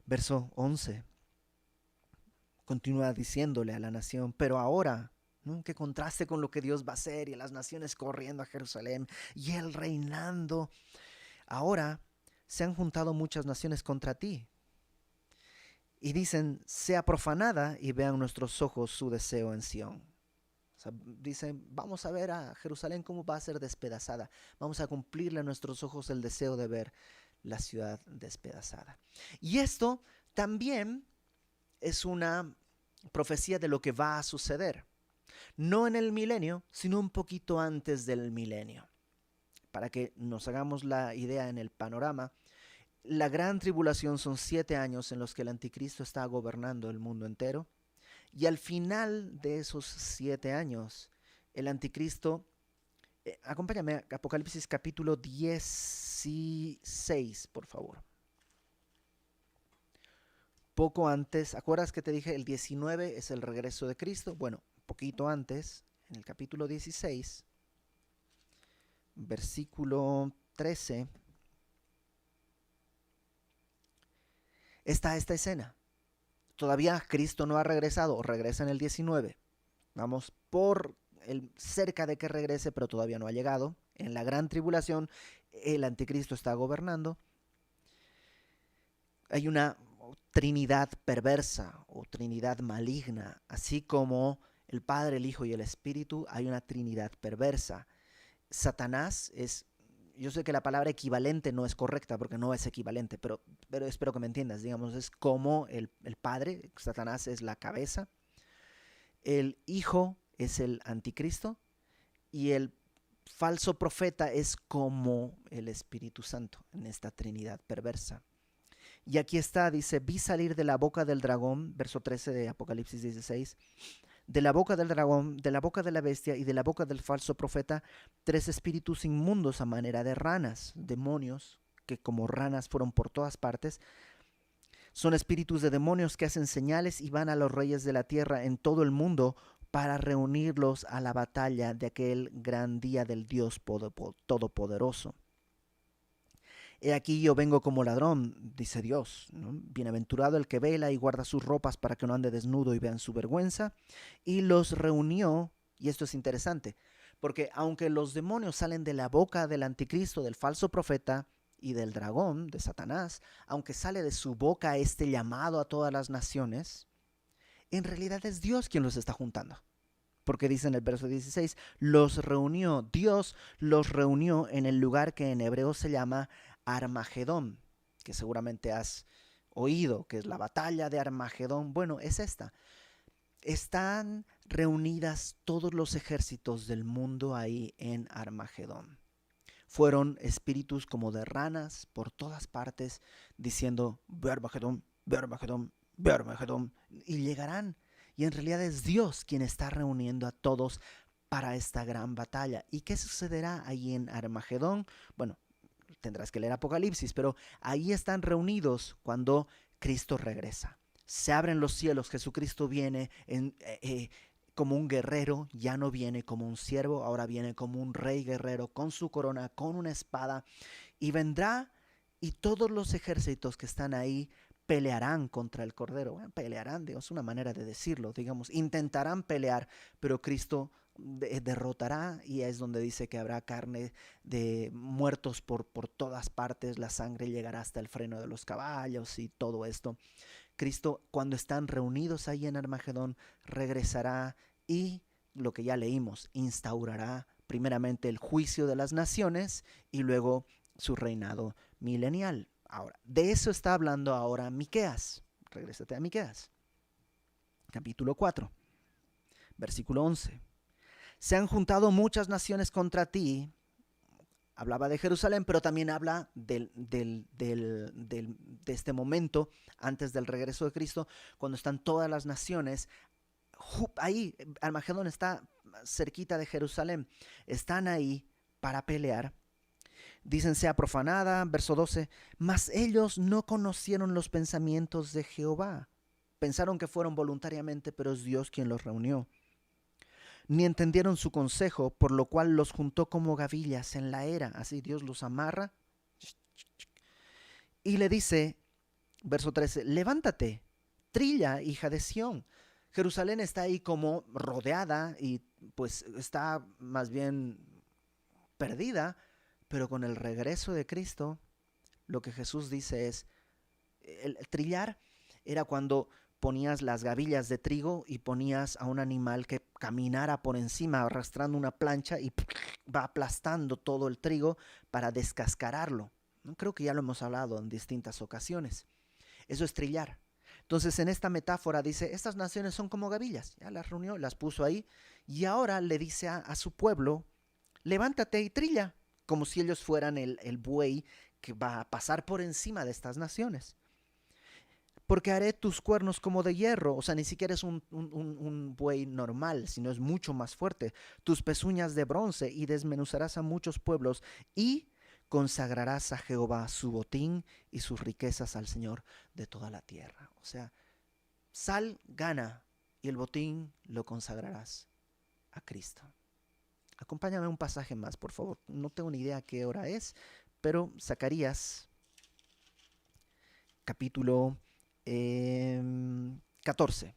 Verso 11 continúa diciéndole a la nación, pero ahora, ¿no? Que contraste con lo que Dios va a hacer y las naciones corriendo a Jerusalén y Él reinando. Ahora se han juntado muchas naciones contra ti y dicen, sea profanada y vean nuestros ojos su deseo en Sión. O sea, dicen, vamos a ver a Jerusalén cómo va a ser despedazada. Vamos a cumplirle a nuestros ojos el deseo de ver la ciudad despedazada. Y esto también es una profecía de lo que va a suceder. No en el milenio, sino un poquito antes del milenio. Para que nos hagamos la idea en el panorama, la gran tribulación son 7 años en los que el anticristo está gobernando el mundo entero. Y al final de esos 7 años, el anticristo Acompáñame a Apocalipsis capítulo 16, por favor. Poco antes, ¿acuerdas que te dije el 19 es el regreso de Cristo? Bueno, poquito antes, en el capítulo 16, versículo 13, está esta escena. Todavía Cristo no ha regresado, o regresa en el 19. Vamos por cerca de que regrese, pero todavía no ha llegado. En la gran tribulación, el anticristo está gobernando. Hay una trinidad perversa o trinidad maligna, así como el Padre, el Hijo y el Espíritu, hay una trinidad perversa. Satanás es, yo sé que la palabra equivalente no es correcta porque no es equivalente, pero espero que me entiendas, digamos, es como el Padre, Satanás es la cabeza, el Hijo es el anticristo y el falso profeta es como el Espíritu Santo en esta trinidad perversa. Y aquí está, dice, vi salir de la boca del dragón, verso 13 de Apocalipsis 16, de la boca del dragón, de la boca de la bestia y de la boca del falso profeta, 3 espíritus inmundos a manera de ranas, demonios, que como ranas fueron por todas partes. Son espíritus de demonios que hacen señales y van a los reyes de la tierra en todo el mundo para reunirlos a la batalla de aquel gran día del Dios Todopoderoso. He aquí yo vengo como ladrón, dice Dios, ¿no? Bienaventurado el que vela y guarda sus ropas para que no ande desnudo y vean su vergüenza. Y los reunió, y esto es interesante, porque aunque los demonios salen de la boca del anticristo, del falso profeta y del dragón, de Satanás, aunque sale de su boca este llamado a todas las naciones, en realidad es Dios quien los está juntando. Porque dice en el verso 16, los reunió, Dios los reunió en el lugar que en hebreo se llama Armagedón, que seguramente has oído, que es la batalla de Armagedón. Bueno, es esta. Están reunidas todos los ejércitos del mundo ahí en Armagedón. Fueron espíritus como de ranas por todas partes diciendo, ve Armagedón, ve Armagedón, ve Armagedón, y llegarán. Y en realidad es Dios quien está reuniendo a todos para esta gran batalla. ¿Y qué sucederá ahí en Armagedón? Bueno, tendrás que leer Apocalipsis, pero ahí están reunidos cuando Cristo regresa. Se abren los cielos, Jesucristo viene como un guerrero, ya no viene como un siervo, ahora viene como un rey guerrero, con su corona, con una espada, y vendrá y todos los ejércitos que están ahí pelearán contra el Cordero. Bueno, pelearán, digamos, una manera de decirlo, digamos, intentarán pelear, pero Cristo derrotará, y es donde dice que habrá carne de muertos por todas partes, la sangre llegará hasta el freno de los caballos y todo esto. Cristo, cuando están reunidos ahí en Armagedón, regresará y, lo que ya leímos, instaurará primeramente el juicio de las naciones y luego su reinado milenial. Ahora, de eso está hablando ahora Miqueas. Regrésate a Miqueas, capítulo 4, versículo 11. Se han juntado muchas naciones contra ti. Hablaba de Jerusalén, pero también habla de este momento antes del regreso de Cristo, cuando están todas las naciones. Ahí, Armagedón está cerquita de Jerusalén. Están ahí para pelear. Dicen sea profanada, verso 12, mas ellos no conocieron los pensamientos de Jehová. Pensaron que fueron voluntariamente, pero es Dios quien los reunió. Ni entendieron su consejo, por lo cual los juntó como gavillas en la era. Así Dios los amarra. Y le dice, verso 13, levántate, trilla, hija de Sión. Jerusalén está ahí como rodeada y pues está más bien perdida, pero con el regreso de Cristo, lo que Jesús dice es, el trillar era cuando ponías las gavillas de trigo y ponías a un animal que caminara por encima arrastrando una plancha y va aplastando todo el trigo para descascararlo. Creo que ya lo hemos hablado en distintas ocasiones. Eso es trillar. Entonces en esta metáfora dice, estas naciones son como gavillas. Ya las reunió, las puso ahí y ahora le dice a su pueblo, levántate y trilla, como si ellos fueran el buey que va a pasar por encima de estas naciones. porque haré tus cuernos como de hierro. O sea, ni siquiera es un buey normal, sino es mucho más fuerte. Tus pezuñas de bronce, y desmenuzarás a muchos pueblos, y consagrarás a Jehová su botín y sus riquezas al Señor de toda la tierra. O sea, sal, gana, y el botín lo consagrarás a Cristo. Acompáñame a un pasaje más, por favor. No tengo ni idea qué hora es, pero Zacarías, capítulo 14.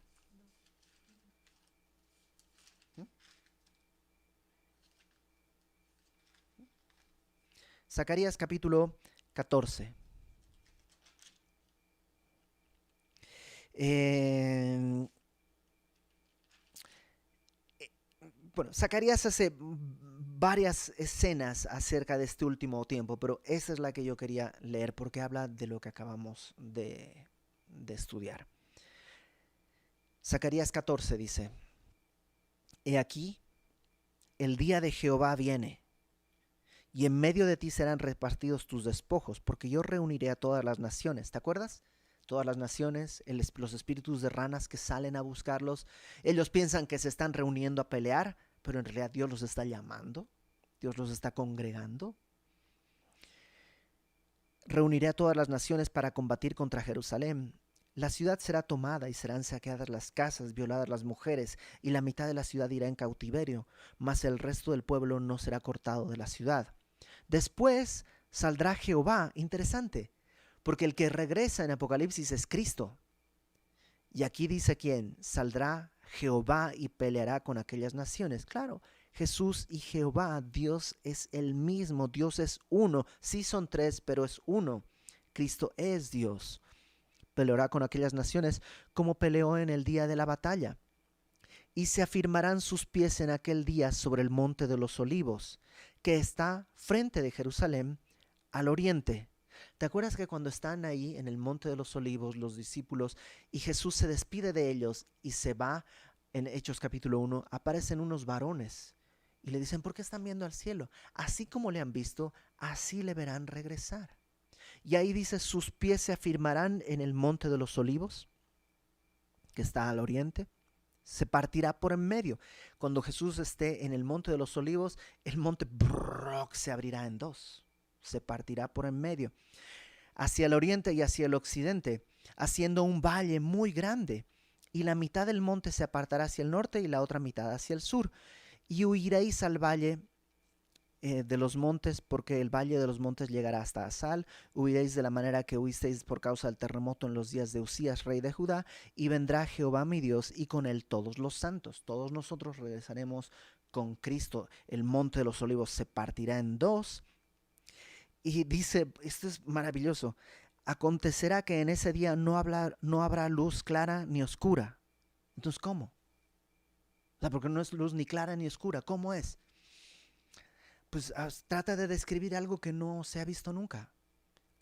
Zacarías capítulo 14. Eh, bueno, Zacarías hace varias escenas acerca de este último tiempo, pero esa es la que yo quería leer porque habla de lo que acabamos de estudiar. Zacarías 14 dice: He aquí, el día de Jehová viene, y en medio de ti serán repartidos tus despojos, porque yo reuniré a todas las naciones. ¿Te acuerdas? Todas las naciones, los espíritus de ranas que salen a buscarlos, ellos piensan que se están reuniendo a pelear, pero en realidad Dios los está llamando, Dios los está congregando. Reuniré a todas las naciones para combatir contra Jerusalén. La ciudad será tomada y serán saqueadas las casas, violadas las mujeres, y la mitad de la ciudad irá en cautiverio, mas el resto del pueblo no será cortado de la ciudad. Después saldrá Jehová, interesante, porque el que regresa en Apocalipsis es Cristo. Y aquí dice quién, saldrá Jehová y peleará con aquellas naciones. Claro, Jesús y Jehová, Dios es el mismo, Dios es uno. Sí son tres, pero es uno. Cristo es Dios. Peleará con aquellas naciones como peleó en el día de la batalla. Y se afirmarán sus pies en aquel día sobre el monte de los olivos, que está frente de Jerusalén al oriente. ¿Te acuerdas que cuando están ahí en el monte de los olivos los discípulos y Jesús se despide de ellos y se va? En Hechos capítulo 1 aparecen unos varones y le dicen: ¿por qué están viendo al cielo? Así como le han visto, así le verán regresar. Y ahí dice: sus pies se afirmarán en el monte de los olivos, que está al oriente. Se partirá por en medio. Cuando Jesús esté en el monte de los olivos, el monte se abrirá en dos. Se partirá por en medio, hacia el oriente y hacia el occidente, haciendo un valle muy grande. Y la mitad del monte se apartará hacia el norte y la otra mitad hacia el sur. Y huiréis al valle de los montes, porque el valle de los montes llegará hasta Asal. Huiréis de la manera que huisteis por causa del terremoto en los días de Usías, rey de Judá, y vendrá Jehová mi Dios, y con él todos los santos. Todos nosotros regresaremos con Cristo. El monte de los olivos se partirá en dos. Y dice, esto es maravilloso: acontecerá que en ese día no habrá luz clara ni oscura. Entonces, ¿cómo? O sea, porque no es luz ni clara ni oscura. ¿Cómo es? Pues trata de describir algo que no se ha visto nunca.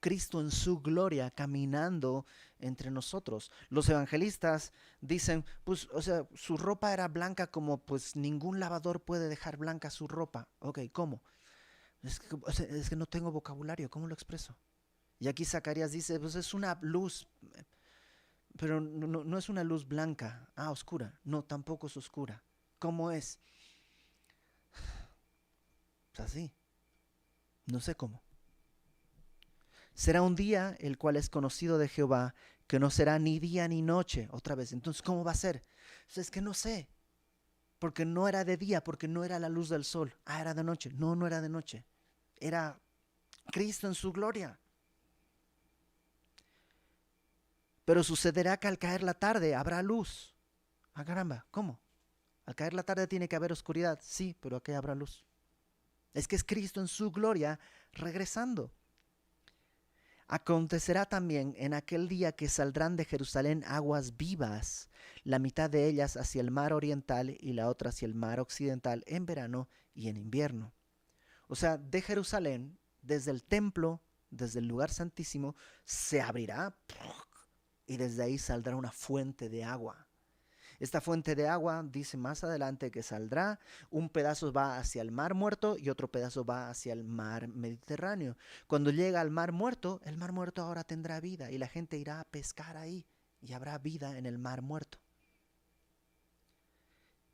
Cristo en su gloria caminando entre nosotros. Los evangelistas dicen, pues, o sea, su ropa era blanca como pues ningún lavador puede dejar blanca su ropa. Ok, ¿cómo? O sea, es que no tengo vocabulario, ¿cómo lo expreso? Y aquí Zacarías dice, pues es una luz, pero no es una luz blanca, oscura. No, tampoco es oscura. ¿Cómo es? Pues así, no sé cómo. Será un día el cual es conocido de Jehová, que no será ni día ni noche. Otra vez, entonces, ¿cómo va a ser? Pues es que no sé, porque no era de día, porque no era la luz del sol. Era de noche. No, no era de noche. Era Cristo en su gloria. Pero sucederá que al caer la tarde habrá luz. Caramba, ¿cómo? Al caer la tarde tiene que haber oscuridad. Sí, pero aquí habrá luz. Es que es Cristo en su gloria regresando. Acontecerá también en aquel día que saldrán de Jerusalén aguas vivas, la mitad de ellas hacia el mar oriental y la otra hacia el mar occidental, en verano y en invierno. O sea, de Jerusalén, desde el templo, desde el lugar santísimo, se abrirá y desde ahí saldrá una fuente de agua. Esta fuente de agua dice más adelante que saldrá, un pedazo va hacia el mar muerto y otro pedazo va hacia el mar Mediterráneo. Cuando llega al mar muerto, el mar muerto ahora tendrá vida y la gente irá a pescar ahí y habrá vida en el mar muerto.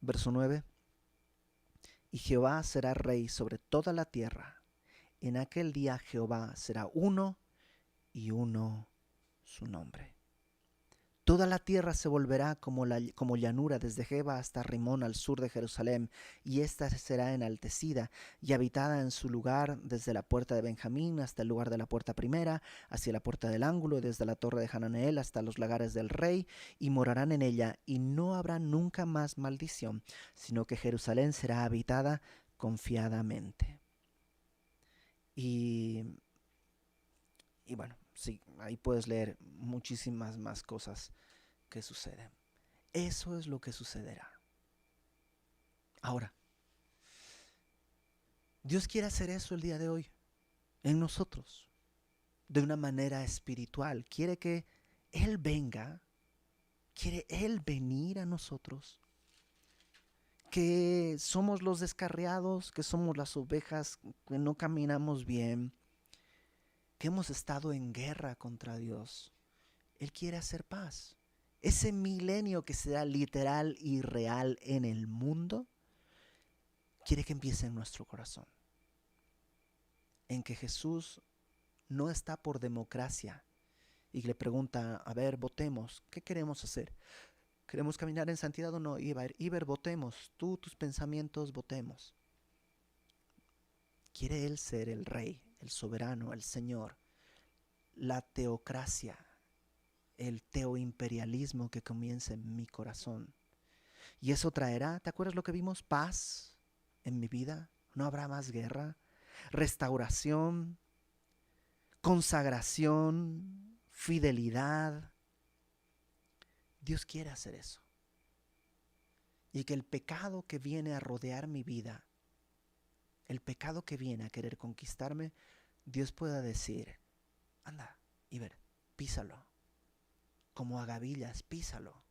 Verso 9. Y Jehová será rey sobre toda la tierra. En aquel día Jehová será uno y uno su nombre. Toda la tierra se volverá como llanura desde Geba hasta Rimón al sur de Jerusalén, y ésta será enaltecida y habitada en su lugar desde la puerta de Benjamín hasta el lugar de la puerta primera, hacia la puerta del ángulo, y desde la torre de Hananeel hasta los lagares del rey, y morarán en ella, y no habrá nunca más maldición, sino que Jerusalén será habitada confiadamente. Y bueno, sí, ahí puedes leer muchísimas más cosas que suceden. Eso es lo que sucederá. Ahora, Dios quiere hacer eso el día de hoy en nosotros, de una manera espiritual. Quiere que Él venga, quiere Él venir a nosotros, que somos los descarriados, que somos las ovejas, que no caminamos bien, que hemos estado en guerra contra Dios. Él quiere hacer paz. Ese milenio que será literal y real en el mundo, quiere que empiece en nuestro corazón. En que Jesús no está por democracia y le pregunta, a ver, votemos, ¿qué queremos hacer? ¿Queremos caminar en santidad o no? Iber, votemos, tú, tus pensamientos, votemos. Quiere Él ser el rey, el soberano, el Señor, la teocracia, el teoimperialismo que comienza en mi corazón. Y eso traerá, ¿te acuerdas lo que vimos? Paz en mi vida, no habrá más guerra, restauración, consagración, fidelidad. Dios quiere hacer eso. Y que el pecado que viene a rodear mi vida, el pecado que viene a querer conquistarme, Dios pueda decir, anda, Iber, písalo. Como a gavillas, písalo.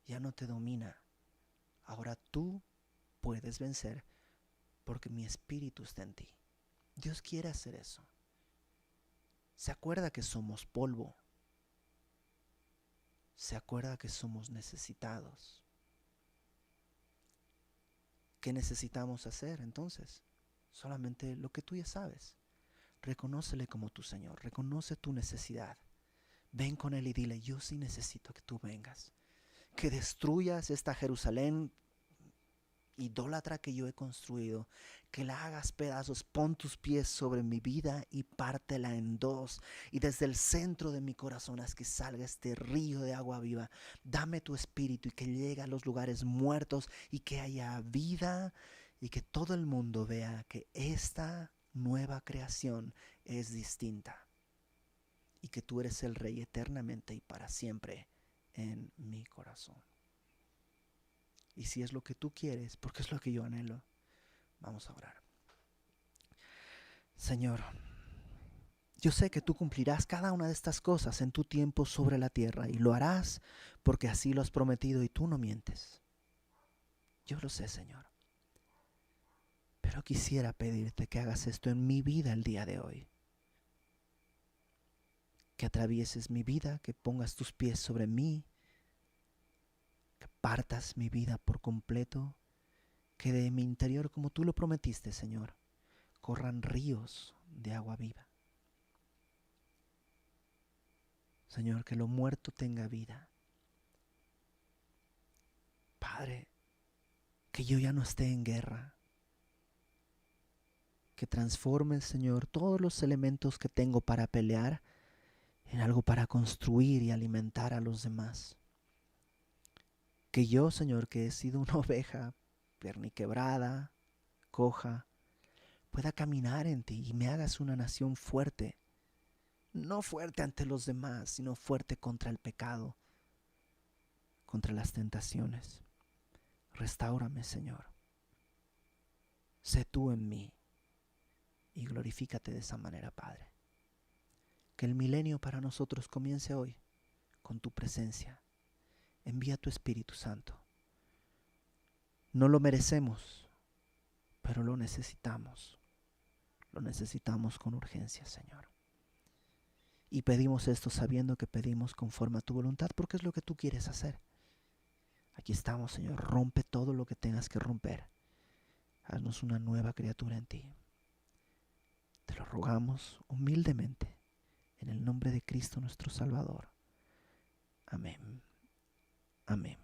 Ya no te domina. Ahora tú puedes vencer porque mi espíritu está en ti. Dios quiere hacer eso. Se acuerda que somos polvo. Se acuerda que somos necesitados. ¿Qué necesitamos hacer entonces? Solamente lo que tú ya sabes. Reconócele como tu Señor. Reconoce tu necesidad. Ven con Él y dile, yo sí necesito que tú vengas. Que destruyas esta Jerusalén idólatra que yo he construido, que la hagas pedazos. Pon tus pies sobre mi vida y pártela en dos, y desde el centro de mi corazón haz que salga este río de agua viva. Dame tu espíritu y que llegue a los lugares muertos y que haya vida y que todo el mundo vea que esta nueva creación es distinta y que tú eres el Rey eternamente y para siempre en mi corazón. Y si es lo que tú quieres, porque es lo que yo anhelo, vamos a orar. Señor, yo sé que tú cumplirás cada una de estas cosas en tu tiempo sobre la tierra, y lo harás porque así lo has prometido y tú no mientes. Yo lo sé, Señor. Pero quisiera pedirte que hagas esto en mi vida el día de hoy. Que atravieses mi vida, que pongas tus pies sobre mí, que partas mi vida por completo, que de mi interior, como tú lo prometiste, Señor, corran ríos de agua viva. Señor, que lo muerto tenga vida. Padre, que yo ya no esté en guerra. Que transformes, Señor, todos los elementos que tengo para pelear en algo para construir y alimentar a los demás. Que yo, Señor, que he sido una oveja perniquebrada, coja, pueda caminar en ti y me hagas una nación fuerte. No fuerte ante los demás, sino fuerte contra el pecado, contra las tentaciones. Restáurame, Señor. Sé tú en mí y glorifícate de esa manera, Padre. Que el milenio para nosotros comience hoy con tu presencia. Envía tu Espíritu Santo. No lo merecemos, pero lo necesitamos. Lo necesitamos con urgencia, Señor. Y pedimos esto sabiendo que pedimos conforme a tu voluntad, porque es lo que tú quieres hacer. Aquí estamos, Señor. Rompe todo lo que tengas que romper. Haznos una nueva criatura en ti. Te lo rogamos humildemente, en el nombre de Cristo nuestro Salvador. Amén. Amén.